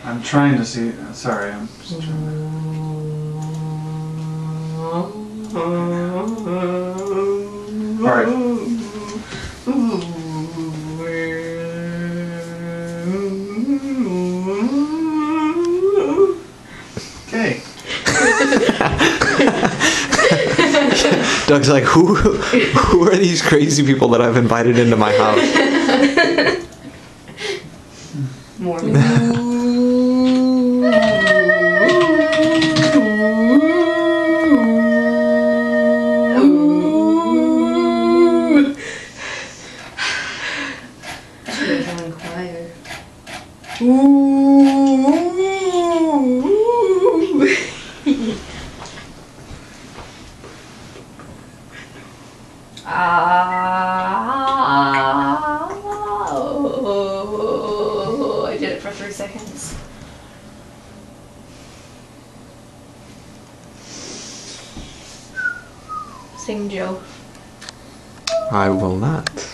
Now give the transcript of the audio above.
I'm trying to see. Sorry, I'm just trying to. Alright. Okay. Doug's like, who are these crazy people that I've invited into my house? More. Should have gone choir. I did it for 3 seconds. Sing, Joe. I will not.